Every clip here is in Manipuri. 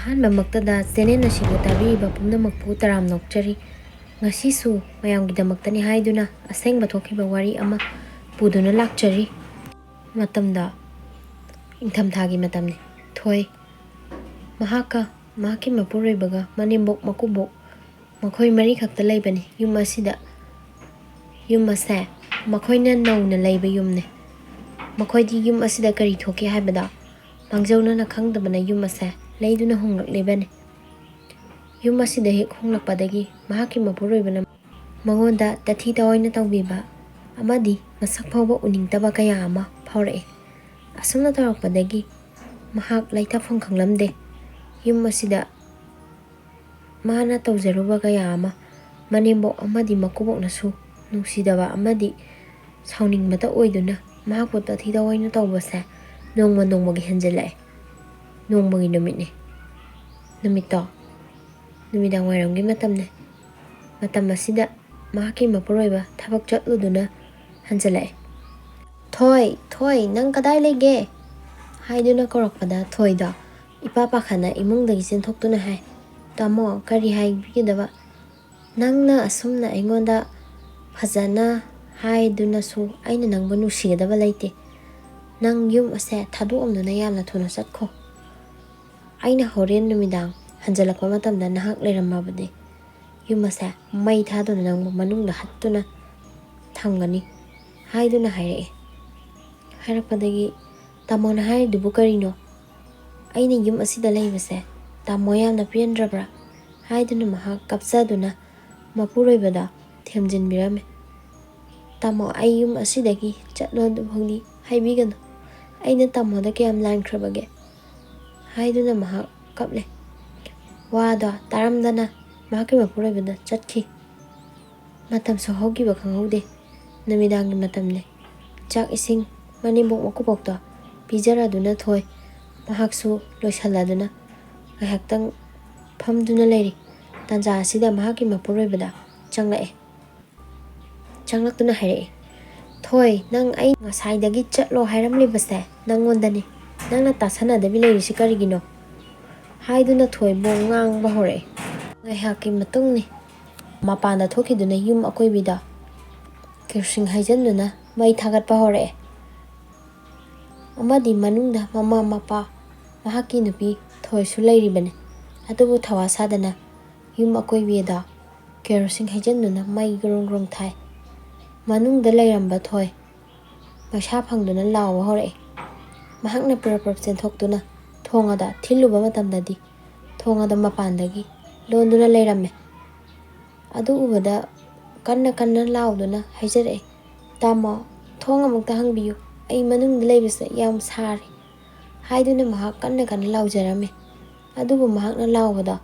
ꯑꯍꯥꯟꯕꯃꯛꯇꯗ ꯆꯦꯅꯦꯜ ꯑꯁꯤꯕꯨ ꯇꯥꯕꯤꯔꯤꯕ ꯄꯨꯝꯅꯃꯛꯄꯨ ꯇꯔꯥꯝ ꯅꯣꯛꯆꯔꯤ꯫ ꯉꯁꯤꯁꯨ ꯃꯌꯥꯝꯒꯤꯗꯃꯛꯇꯅꯤ ꯍꯥꯏꯗꯨꯅ ꯑꯁꯦꯡꯕ ꯊꯣꯛꯈꯤꯕ ꯋꯥꯔꯤ ꯑꯃ ꯄꯨꯗꯨꯅ ꯂꯥꯛꯆꯔꯤ꯫ ꯃꯇꯝꯗ ꯏꯪꯊꯝꯊꯥꯒꯤ ꯃꯇꯝꯅꯤ꯫ ꯊꯣꯏ ꯃꯍꯥꯛꯀ ꯃꯍꯥꯛꯀꯤ ꯃꯄꯨꯔꯣꯏꯕꯒ ꯃꯅꯦꯝꯕꯣꯛ ꯃꯀꯨꯕꯣꯛ ꯃꯈꯣꯏ ꯃꯔꯤꯈꯛꯇ ꯂꯩꯕꯅꯤ ꯌꯨꯝ ꯑꯁꯤꯗ꯫ ꯌꯨꯝ ꯑꯁꯦ ꯃꯈꯣꯏꯅ ꯅꯧꯅ ꯂꯩꯕ ꯌꯨꯝꯅꯤ꯫ ꯃꯈꯣꯏꯗꯤ ꯌꯨꯝ ꯑꯁꯤꯗ ꯀꯔꯤ ꯊꯣꯛꯀꯦ ꯍꯥꯏꯕꯗ ꯃꯥꯡꯖꯧꯅꯅ ꯈꯪꯗꯕꯅ ꯌꯨꯝ ꯑꯁꯦ ꯂꯩꯗꯨꯅ ꯍꯣꯡꯂꯛꯂꯤꯕꯅꯤ꯫ ꯌꯨꯝ ꯑꯁꯤꯗ ꯍꯦꯛ ꯍꯣꯡꯂꯛꯄꯗꯒꯤ ꯃꯍꯥꯛꯀꯤ ꯃꯄꯨꯔꯣꯏꯕꯅ ꯃꯉꯣꯟꯗ ꯇꯥꯊꯤ ꯇꯥꯑꯣꯏꯅ ꯇꯧꯕꯤꯕ ꯑꯃꯗꯤ ꯃꯁꯛ ꯐꯥꯎꯕ ꯎꯅꯤꯡꯗꯕ ꯀꯌꯥ ꯑꯃ ꯐꯥꯎꯔꯛꯏ꯫ ꯑꯁꯨꯝꯅ ꯇꯧꯔꯛꯄꯗꯒꯤ ꯃꯍꯥꯛ ꯂꯩꯇꯥꯐꯝ ꯈꯪꯂꯝꯗꯦ꯫ ꯌꯨꯝ ꯑꯁꯤꯗ ꯃꯥꯅ ꯇꯧꯖꯔꯨꯕ ꯀꯌꯥ ꯑꯃ ꯃꯅꯦꯝꯕꯣꯛ ꯑꯃꯗꯤ ꯃꯀꯨꯕꯣꯛꯅꯁꯨ ꯅꯨꯡꯁꯤꯗꯕ ꯑꯃꯗꯤ ꯁꯥꯎꯅꯤꯡꯕꯇ ꯑꯣꯏꯗꯨꯅ ꯃꯍꯥꯛꯄꯨ ꯇꯥꯊꯤ ꯇꯥꯑꯣꯏꯅ ꯇꯧꯕꯁꯦ ꯅꯣꯡꯃ ꯅꯣꯡꯃꯒꯤ ꯍꯦꯟꯖꯤꯜꯂꯛꯑꯦ꯫ ꯅꯣꯡꯃꯒꯤ ꯅꯨꯃꯤꯠꯅꯤ꯫ ꯅꯨꯃꯤꯠꯇꯣ ꯅꯨꯃꯤꯗꯥꯡ ꯋꯥꯏꯔꯝꯒꯤ ꯃꯇꯝꯅꯤ꯫ ꯃꯇꯝ ꯑꯁꯤꯗ ꯃꯍꯥꯛꯀꯤ ꯃꯄꯨꯔꯣꯏꯕ ꯊꯕꯛ ꯆꯠꯂꯨꯗꯨꯅ ꯍꯟꯖꯤꯜꯂꯛꯑꯦ꯫ "ꯊꯣꯏ ꯊꯣꯏ ꯅꯪ ꯀꯗꯥꯏ ꯂꯩꯒꯦ?" ꯍꯥꯏꯗꯨꯅ ꯀꯧꯔꯛꯄꯗ ꯊꯣꯏꯗꯣ ꯏꯄꯥ ꯄꯥꯈꯠꯅ ꯏꯃꯨꯡꯗꯒꯤ ꯆꯦꯟꯊꯣꯛꯇꯨꯅ ꯍꯥꯏ, "ꯇꯥꯃꯣ ꯀꯔꯤ ꯍꯥꯏꯕꯤꯒꯗꯕ? ꯅꯪꯅ ꯑꯁꯨꯝꯅ ꯑꯩꯉꯣꯟꯗ ꯐꯖꯅ ꯍꯥꯏꯗꯨꯅꯁꯨ ꯑꯩꯅ ꯅꯪꯕꯨ ꯅꯨꯡꯁꯤꯒꯗꯕ ꯂꯩꯇꯦ꯫ ꯅꯪ ꯌꯨꯝ ꯑꯁꯦ ꯊꯥꯗꯣꯛꯑꯝꯗꯨꯅ ꯌꯥꯝꯅ ꯊꯨꯅ ꯆꯠꯈꯣ꯫ ꯑꯩꯅ ꯍꯣꯔꯦꯟ ꯅꯨꯃꯤꯗꯥꯡ ꯍꯟꯖꯤꯜꯂꯛꯄ ꯃꯇꯝꯗ ꯅꯍꯥꯛ ꯂꯩꯔꯝꯃꯕꯗꯤ ꯌꯨꯝ ꯑꯁꯦ ꯃꯩ ꯊꯥꯗꯨꯅ ꯅꯪꯕꯨ ꯃꯅꯨꯡꯗ ꯍꯠꯇꯨꯅ ꯊꯝꯒꯅꯤ" ꯍꯥꯏꯗꯨꯅ ꯍꯥꯏꯔꯛꯑꯦ꯫ ꯍꯥꯏꯔꯛꯄꯗꯒꯤ "ꯇꯥꯃꯣꯅ ꯍꯥꯏꯔꯤꯗꯨꯕꯨ ꯀꯔꯤꯅꯣ? ꯑꯩꯅ ꯌꯨꯝ ꯑꯁꯤꯗ ꯂꯩꯕꯁꯦ ꯇꯥꯃꯣ ꯌꯥꯝꯅ ꯄꯦꯟꯗ꯭ꯔꯕ꯭ꯔꯥ?" ꯍꯥꯏꯗꯨꯅ ꯃꯍꯥꯛ ꯀꯞꯆꯗꯨꯅ ꯃꯄꯨꯔꯣꯏꯕꯗ ꯊꯦꯝꯖꯤꯟꯕꯤꯔꯝꯃꯦ꯫ "ꯇꯥꯃꯣ ꯑꯩ ꯌꯨꯝ ꯑꯁꯤꯗꯒꯤ ꯆꯠꯂꯣꯗꯨꯐꯥꯎꯗꯤ ꯍꯥꯏꯕꯤꯒꯅꯨ꯫ ꯑꯩꯅ ꯇꯥꯃꯣꯗ ꯀꯌꯥꯝ ꯂꯥꯟꯈ꯭ꯔꯕꯒꯦ?" ꯍꯥꯏꯗꯨꯅ ꯃꯍꯥꯛ ꯀꯞꯂꯦ꯫ ꯋꯥꯗꯣ ꯇꯥꯔꯝꯗꯅ ꯃꯍꯥꯛꯀꯤ ꯃꯄꯨꯔꯣꯏꯕꯗ ꯆꯠꯈꯤ꯫ ꯃꯇꯝꯁꯨ ꯍꯧꯈꯤꯕ ꯈꯪꯍꯧꯗꯦ꯫ ꯅꯨꯃꯤꯗꯥꯡꯒꯤ ꯃꯇꯝꯅꯤ꯫ ꯆꯥꯛ ꯏꯁꯤꯡ ꯃꯅꯦꯝꯕꯣꯛ ꯃꯀꯨꯕꯣꯛꯇꯣ ꯄꯤꯖꯔꯗꯨꯅ ꯊꯣꯏ ꯃꯍꯥꯛꯁꯨ ꯂꯣꯏꯁꯤꯜꯂꯗꯨꯅ ꯉꯥꯏꯍꯥꯛꯇꯪ ꯐꯝꯗꯨꯅ ꯂꯩꯔꯤ꯫ ꯇꯥꯟꯖꯥ ꯑꯁꯤꯗ ꯃꯍꯥꯛꯀꯤ ꯃꯄꯨꯔꯣꯏꯕꯗ ꯆꯪꯂꯛꯑꯦ꯫ ꯆꯪꯂꯛꯇꯨꯅ ꯍꯥꯏꯔꯛꯑꯦ, "ꯊꯣꯏ ꯅꯪ ꯑꯩ ꯉꯁꯥꯏꯗꯒꯤ ꯆꯠꯂꯣ ꯍꯥꯏꯔꯝꯂꯤꯕꯁꯦ ꯅꯪꯉꯣꯟꯗꯅꯤ꯫ ꯅꯪꯅ ꯇꯥꯁꯟꯅꯗꯕꯤ ꯂꯩꯔꯤꯁꯤ ꯀꯔꯤꯒꯤꯅꯣ?" ꯍꯥꯏꯗꯨꯅ ꯊꯣꯏꯕꯨ ꯉꯥꯡꯕ ꯍꯧꯔꯛꯑꯦ꯫ ꯉꯥꯏꯍꯥꯛꯀꯤ ꯃꯇꯨꯡꯅꯤ꯫ ꯃꯄꯥꯟꯗ ꯊꯣꯛꯈꯤꯗꯨꯅ ꯌꯨꯝ ꯑꯀꯣꯏꯕꯤꯗ ꯀꯦꯔꯣꯁꯤꯟ ꯍꯩꯖꯤꯟꯗꯨꯅ ꯃꯩ ꯊꯥꯒꯠꯄ ꯍꯧꯔꯛꯑꯦ꯫ ꯑꯃꯗꯤ ꯃꯅꯨꯡꯗ ꯃꯃꯥ ꯃꯄꯥ ꯃꯍꯥꯛꯀꯤ ꯅꯨꯄꯤ ꯊꯣꯏꯁꯨ ꯂꯩꯔꯤꯕꯅꯤ꯫ ꯑꯗꯨꯕꯨ ꯊꯋꯥ ꯁꯥꯗꯅ ꯌꯨꯝ ꯑꯀꯣꯏꯕꯤꯗ ꯀꯦꯔꯣꯁꯤꯟ ꯍꯩꯖꯤꯟꯗꯨꯅ ꯃꯩ ꯒ꯭ꯔꯣꯡ ꯒ꯭ꯔꯣꯡ ꯊꯥꯏ꯫ ꯃꯅꯨꯡꯗ ꯂꯩꯔꯝꯕ ꯊꯣꯏ ꯃꯩꯁꯥ ꯐꯪꯗꯨꯅ ꯂꯥꯎꯕ ꯍꯧꯔꯛꯑꯦ꯫ ꯃꯍꯥꯛꯅ ꯄꯨꯔꯞ ꯄꯨꯔꯞ ꯆꯦꯟꯊꯣꯛꯇꯨꯅ ꯊꯣꯡ ꯑꯗ ꯊꯤꯜꯂꯨꯕ ꯃꯇꯝꯗꯗꯤ ꯊꯣꯡ ꯑꯗ ꯃꯄꯥꯟꯗꯒꯤ ꯂꯣꯟꯗꯨꯅ ꯂꯩꯔꯝꯃꯦ꯫ ꯑꯗꯨ ꯎꯕꯗ ꯀꯟꯅ ꯀꯟꯅ ꯂꯥꯎꯗꯨꯅ ꯍꯥꯏꯖꯔꯛꯑꯦ, "ꯇꯥꯃꯣ ꯊꯣꯡ ꯑꯃꯨꯛꯇ ꯍꯥꯡꯕꯤꯌꯨ, ꯑꯩ ꯃꯅꯨꯡꯗ ꯂꯩꯕꯁꯦ ꯌꯥꯝ ꯁꯥꯔꯤ" ꯍꯥꯏꯗꯨꯅ ꯃꯍꯥꯛ ꯀꯟꯅ ꯀꯟꯅ ꯂꯥꯎꯖꯔꯝꯃꯦ꯫ ꯑꯗꯨꯕꯨ ꯃꯍꯥꯛꯅ ꯂꯥꯎꯕꯗ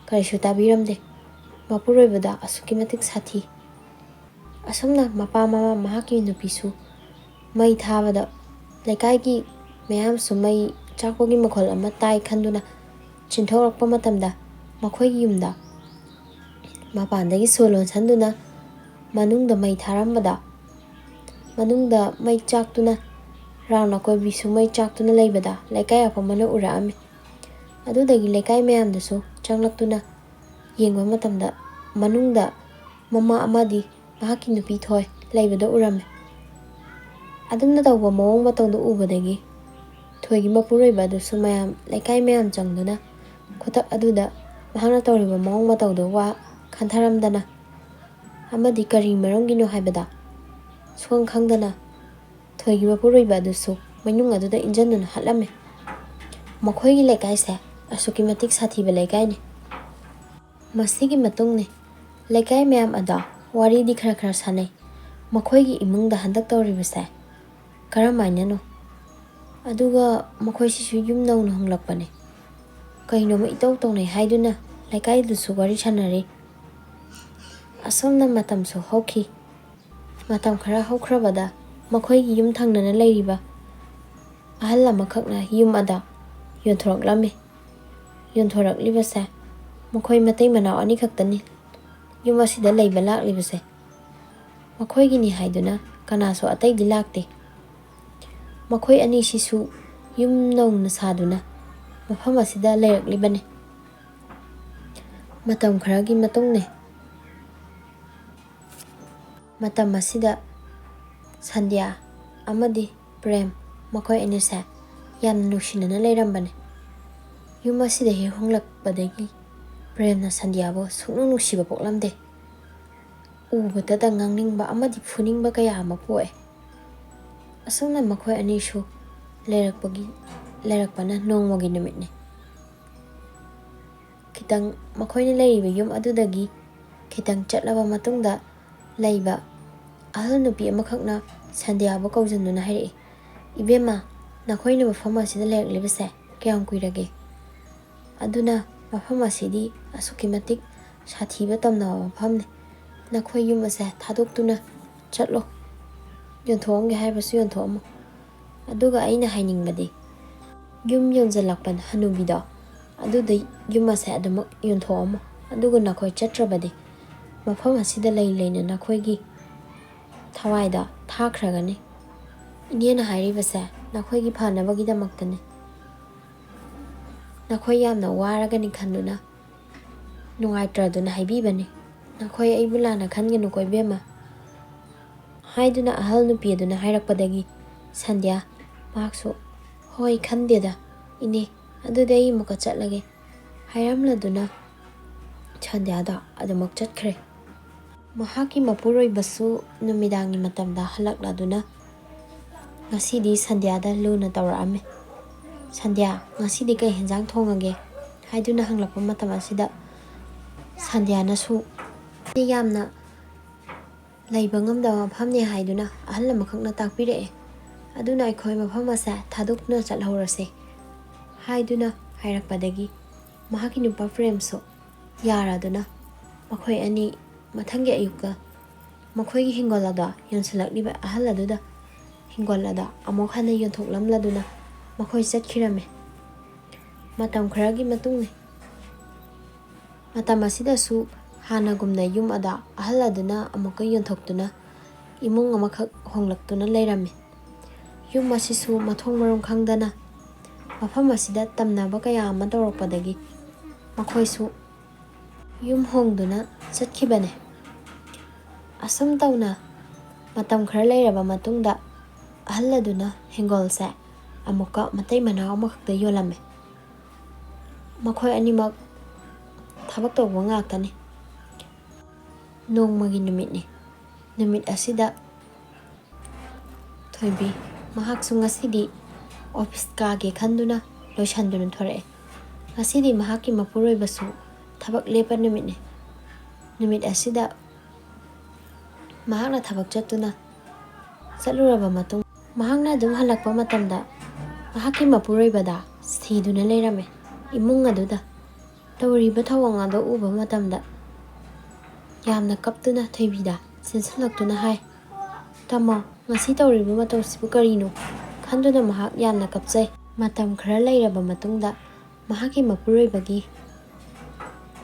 ꯀꯔꯤꯁꯨ ꯇꯥꯕꯤꯔꯝꯗꯦ꯫ ꯃꯄꯨꯔꯣꯏꯕꯗ ꯑꯁꯨꯛꯀꯤ ꯃꯇꯤꯛ ꯁꯥꯊꯤ꯫ ꯑꯁꯨꯝꯅ ꯃꯄꯥ ꯃꯃꯥ ꯃꯍꯥꯛꯀꯤ ꯅꯨꯄꯤꯁꯨ ꯃꯩ ꯊꯥꯕꯗ ꯂꯩꯀꯥꯏꯒꯤ ꯃꯌꯥꯝꯁꯨ ꯃꯩ ꯆꯥꯛꯄꯒꯤ ꯃꯈꯣꯜ ꯑꯃ ꯇꯥꯏ ꯈꯟꯗꯨꯅ ꯆꯤꯟꯊꯣꯛꯔꯛꯄ ꯃꯇꯝꯗ ꯃꯈꯣꯏꯒꯤ ꯌꯨꯝꯗ ꯃꯄꯥꯟꯗꯒꯤ ꯁꯣ ꯂꯣꯟꯁꯤꯟꯗꯨꯅ ꯃꯅꯨꯡꯗ ꯃꯩ ꯊꯥꯔꯝꯕꯗ ꯃꯅꯨꯡꯗ ꯃꯩ ꯆꯥꯛꯇꯨꯅ ꯔꯥꯎꯟ ꯑꯀꯣꯏꯕꯤꯁꯨ ꯃꯩ ꯆꯥꯛꯇꯨꯅ ꯂꯩꯕꯗ ꯂꯩꯀꯥꯏ ꯑꯄꯨꯟꯕꯅ ꯎꯔꯛꯑꯝꯃꯤ꯫ ꯑꯗꯨꯗꯒꯤ ꯂꯩꯀꯥꯏ ꯃꯌꯥꯝꯗꯁꯨ ꯆꯪꯂꯛꯇꯨꯅ ꯌꯦꯡꯕ ꯃꯇꯝꯗ ꯃꯅꯨꯡꯗ ꯃꯃꯥ ꯑꯃꯗꯤ ꯃꯍꯥꯛꯀꯤ ꯅꯨꯄꯤ ꯊꯣꯏ ꯂꯩꯕꯗ ꯎꯔꯝꯃꯤ꯫ ꯑꯗꯨꯝꯅ ꯇꯧꯕ ꯃꯑꯣꯡ ꯃꯇꯧꯗꯨ ꯎꯕꯗꯒꯤ ꯊꯣꯏꯒꯤ ꯃꯄꯨꯔꯣꯏꯕ ꯑꯗꯨꯁꯨ ꯂꯩꯀꯥꯏ ꯃꯌꯥꯝ ꯆꯪꯗꯨꯅ ꯈꯨꯗꯛ ꯑꯗꯨꯗ ꯃꯍꯥꯛꯅ ꯇꯧꯔꯤꯕ ꯃꯑꯣꯡ ꯃꯇꯧꯗꯨ ꯋꯥ ꯈꯟꯊꯔꯝꯗꯅ ꯑꯃꯗꯤ ꯀꯔꯤ ꯃꯔꯝꯒꯤꯅꯣ ꯍꯥꯏꯕꯗ ꯁꯨꯈꯪ ꯈꯪꯗꯅ ꯊꯣꯏꯒꯤ ꯃꯄꯨꯔꯣꯏꯕ ꯑꯗꯨꯁꯨ ꯃꯅꯨꯡ ꯑꯗꯨꯗ ꯏꯟꯖꯟꯗꯨꯅ ꯍꯥꯠꯂꯝꯃꯤ꯫ ꯃꯈꯣꯏꯒꯤ ꯂꯩꯀꯥꯏꯁꯦ ꯑꯁꯨꯛꯀꯤ ꯃꯇꯤꯛ ꯁꯥꯊꯤꯕ ꯂꯩꯀꯥꯏꯅꯤ꯫ ꯃꯁꯤꯒꯤ ꯃꯇꯨꯡꯅꯤ ꯂꯩꯀꯥꯏ ꯃꯌꯥꯝ ꯑꯗ ꯋꯥꯔꯤꯗꯤ ꯈꯔ ꯈꯔ ꯁꯥꯟꯅꯩ꯫ ꯃꯈꯣꯏꯒꯤ ꯏꯃꯨꯡꯗ ꯍꯟꯗꯛ ꯇꯧꯔꯤꯕꯁꯦ ꯀꯔꯝꯍꯥꯏꯅꯅꯣ? ꯑꯗꯨꯒ ꯃꯈꯣꯏꯁꯤꯁꯨ ꯌꯨꯝ ꯅꯧꯅ ꯍꯣꯡꯂꯛꯄꯅꯤ, ꯀꯩꯅꯣꯃ ꯏꯇꯧ ꯇꯧꯅꯩ ꯍꯥꯏꯗꯨꯅ ꯂꯩꯀꯥꯏꯗꯨꯁꯨ ꯋꯥꯔꯤ ꯁꯥꯟꯅꯔꯤ꯫ ꯑꯁꯨꯝꯅ ꯃꯇꯝꯁꯨ ꯍꯧꯈꯤ꯫ ꯃꯇꯝ ꯈꯔ ꯍꯧꯈ꯭ꯔꯕꯗ ꯃꯈꯣꯏꯒꯤ ꯌꯨꯝ ꯊꯪꯅꯅ ꯂꯩꯔꯤꯕ ꯑꯍꯜ ꯑꯃꯈꯛꯅ ꯌꯨꯝ ꯑꯗ ꯌꯣꯟꯊꯣꯔꯛꯂꯝꯃꯤ꯫ ꯌꯣꯟꯊꯣꯔꯛꯂꯤꯕꯁꯦ ꯃꯈꯣꯏ ꯃꯇꯩ ꯃꯅꯥꯎ ꯑꯅꯤꯈꯛꯇꯅꯤ ꯌꯨꯝ ꯑꯁꯤꯗ ꯂꯩꯕ ꯂꯥꯛꯂꯤꯕꯁꯦ꯫ ꯃꯈꯣꯏꯒꯤꯅꯤ ꯍꯥꯏꯗꯨꯅ ꯀꯅꯥꯁꯨ ꯑꯇꯩꯗꯤ ꯂꯥꯛꯇꯦ꯫ ꯃꯈꯣꯏ ꯑꯅꯤꯁꯤꯁꯨ ꯌꯨꯝ ꯅꯧꯅ ꯁꯥꯗꯨꯅ ꯃꯐꯝ ꯑꯁꯤꯗ ꯂꯩꯔꯛꯂꯤꯕꯅꯤ꯫ Matam kharagi matungni. Matam asida Sandhya amadi Prem makhoi anise yamna nuksinana leirambane. Yum asida he honglakpadagi Premna Sandhyabu suknung nuksiba poklamde. Ubadada ngangningba amadi phuningba kaya ama poe. Asungna makhoi anishu leirakpana nongmagi numitne. Kitang makhoina leiriba yum adudagi kitang chatlaba matungda leiba ahal nupi amakhakna Sandhyabu kaujanduna hairi. Ibema nakhoina mafam asida leiraklibase kayam kuirage. Aduna mafam asidi asuki matik sathiba tamnaba mafamne. Nakhoi yum ase thadoktuna chatlo. Yonthoamge haibasu yonthoamu. Aduga aina hainingbadi yum yonjalakpan hanubida aduda yum ase adamak yonthoamu. Aduga nakhoi chatrabadi mafam asida leina nakhoigi thawaida thakragani. Inena hairibase nakhoigi phanabagidamaktani. Nakhoi yamna waragani khanduna nungaitraduna haibibani. Nakhoi aibu lana khangenu ko ibema. Haiduna ahal nupi aduna hairakpadagi Sandhya mahaksu hoi khandeda ine aduda ai muka chatlage hairamladuna Sandhyada adamak chatkre. Mahaki mapuroi basu numidangi matamda halakladuna ngasidi Sandhyada luna tawraame. Sandhya ngasidi kai henjang thongage haiduna hanglakpa matam asida Sandhyana su yamna leiba ngamdaba mafamne haiduna ahal amakhakna takpiree. Aduna aikhoi mafam ase thadokna chathaurase haiduna hairakpadagi mahaki nupa Premso yaraduna makhoi ani mathangi ayuka makhoigi hingolada yonsalakliba ahal aduda hingolada amok hana yonthoklamladuna makhoi chatkirame. Matam kharagi matungni. Matam asidasu hanagumna yum ada ahal aduna amuka yonthokduna imung amakhak honglaktuna leirame. Yum asisu mathong marom khangdana mafam asida tamnaba kaya ama tawrakpadagi makhoisu yum hongduna chatkibane. Asum tawna matam khara leiraba matungda ahal aduna hingolse amuka matai manao amakhakta yolame. Makhoi animak thabak tawba ngaktani. Nongmagi numitni. Numit asida Thoibi mahaksu ngasidi office kage khanduna loishanduna thore. Ngasidi mahaki mapuroi basu thabak lepa numitni. Numit asida mahakna thabak chatuna chatluraba matung mahakna adum halakpa matamda mahaki mapuroi bada sthiduna leirame. Imung aduda tawriba thawang ado uba matamda yamna kaptuna Thoibida chensalakduna hai. Tamo ngasi tawriba matawsibu karino khanduna mahak yamna kapjai. Matam khara leiraba matungda mahaki mapuroibagi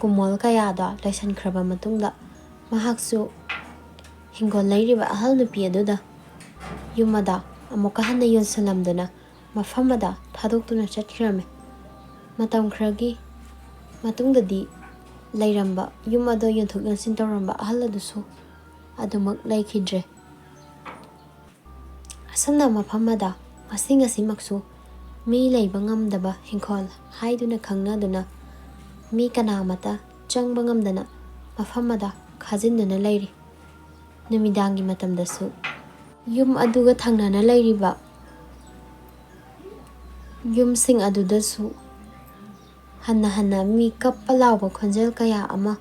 kumol kayada laisankraba matungda mahaksu hingol leiriba ahal nupi aduda yumada amuka hana yonsalamduna mafamada thadoktuna chatkirame. Matam kharagi matungdadi leiramba yum ado yonthok yonsin tawramba ahal adusu adumak laikhidre. Asamna mafamada ngasi maksu mi leiba ngamdaba hingkol haiduna khangnaduna mi kanamata changba ngamdana mafamada khajinduna leiri. Numidangi matamdasu yum aduga thangnana leiriba yumsing adudasu hana mi kappa lauba khonjel kaya ama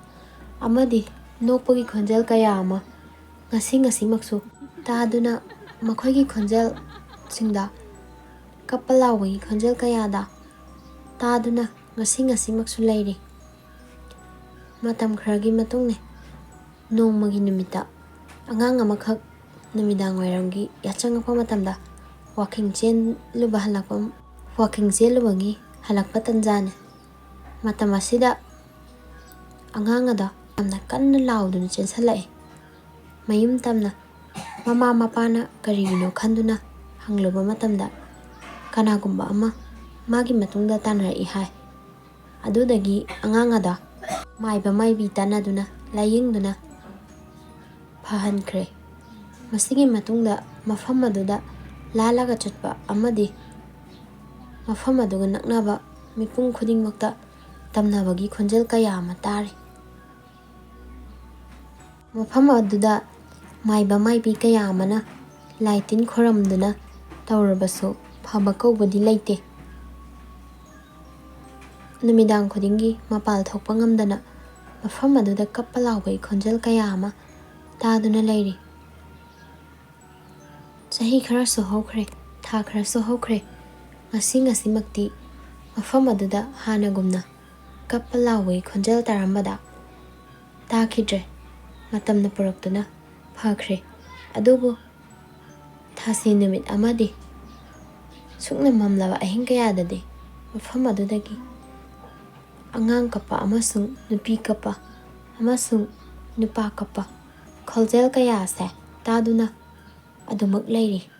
amadi nokpagi khonjel kaya ama ngasi maksu taduna makhoigi khonjel singda kappa laubagi khonjel kayada taduna ngasi maksu leiri. Matam kharagi matungni nongmagi numita angang amakhak numidang wairamgi yachangakpa matamda waking chelubagi halakpa tanjane. Matam asida angang ada amna kanna lauduna chensalai. Mayum tamna mama mapana karigino khanduna hangluba matamda kanagumba ama magi matungda tanrai hai. Adudagi angang ada ꯃꯥꯏꯕ ꯃꯥꯏꯕꯤ ꯇꯥꯟꯅꯗꯨꯅ ꯂꯥꯏꯌꯦꯡꯗꯨꯅ ꯐꯍꯟꯈ꯭ꯔꯦ꯫ ꯃꯁꯤꯒꯤ ꯃꯇꯨꯡꯗ ꯃꯐꯝ ꯑꯗꯨꯗ ꯂꯥꯜꯂꯒ ꯆꯠꯄ ꯑꯃꯗꯤ ꯃꯐꯝ ꯑꯗꯨꯒ ꯅꯛꯅꯕ ꯃꯤꯄꯨꯝ ꯈꯨꯗꯤꯡꯃꯛꯇ ꯇꯝꯅꯕꯒꯤ ꯈꯣꯟꯖꯦꯜ ꯀꯌꯥ ꯑꯃ ꯇꯥꯔꯤ꯫ ꯃꯐꯝ ꯑꯗꯨꯗ ꯃꯥꯏꯕ ꯃꯥꯏꯕꯤ ꯀꯌꯥ ꯑꯃꯅ ꯂꯥꯏ ꯇꯤꯟ ꯈꯣꯏꯔꯝꯗꯨꯅ ꯇꯧꯔꯕꯁꯨ ꯐꯕ ꯀꯧꯕꯗꯤ ꯂꯩꯇꯦ꯫ ꯅꯨꯃꯤꯗꯥꯡ ꯈꯨꯗꯤꯡꯒꯤ ꯃꯄꯥꯜ ꯊꯣꯛꯄ ꯉꯝꯗꯅ ꯃꯐꯝ ꯑꯗꯨꯗ ꯀꯞꯄ ꯂꯥꯎꯕꯒꯤ ꯈꯣꯟꯖꯦꯜ ꯀꯌꯥ ꯑꯃ ꯇꯥꯗꯨꯅ ꯂꯩꯔꯤ꯫ ꯆꯍꯤ ꯈꯔꯁꯨ ꯍꯧꯈ꯭ꯔꯦ, ꯊꯥ ꯈꯔꯁꯨ ꯍꯧꯈ꯭ꯔꯦ, ꯉꯁꯤꯃꯛꯇꯤ ꯃꯐꯝ ꯑꯗꯨꯗ ꯍꯥꯟꯅꯒꯨꯝꯅ ꯀꯞꯄ ꯂꯥꯎꯕꯒꯤ ꯈꯣꯟꯖꯦꯜ ꯇꯥꯔꯝꯕꯗ ꯇꯥꯈꯤꯗ꯭ꯔꯦ꯫ ꯃꯇꯝꯅ ꯄꯨꯔꯛꯇꯨꯅ ꯐꯈ꯭ꯔꯦ꯫ ꯑꯗꯨꯕꯨ ꯊꯥꯁꯤ ꯅꯨꯃꯤꯠ ꯑꯃꯗꯤ ꯁꯨꯛꯅ ꯃꯝꯂꯕ ꯑꯍꯤꯡ ꯀꯌꯥꯗꯗꯤ ꯃꯐꯝ ꯑꯗꯨꯗꯒꯤ ꯑꯉꯥꯡ ꯀꯞꯄ ꯑꯃꯁꯨꯡ ꯅꯨꯄꯤ ꯀꯞꯄ ꯑꯃꯁꯨꯡ ꯅꯨꯄꯥ ꯀꯞꯄ ꯈꯣꯟꯖꯦꯜ ꯀꯌꯥ ꯑꯁꯦ ꯇꯥꯗꯨꯅ ꯑꯗꯨꯃꯛ ꯂꯩꯔꯤ꯫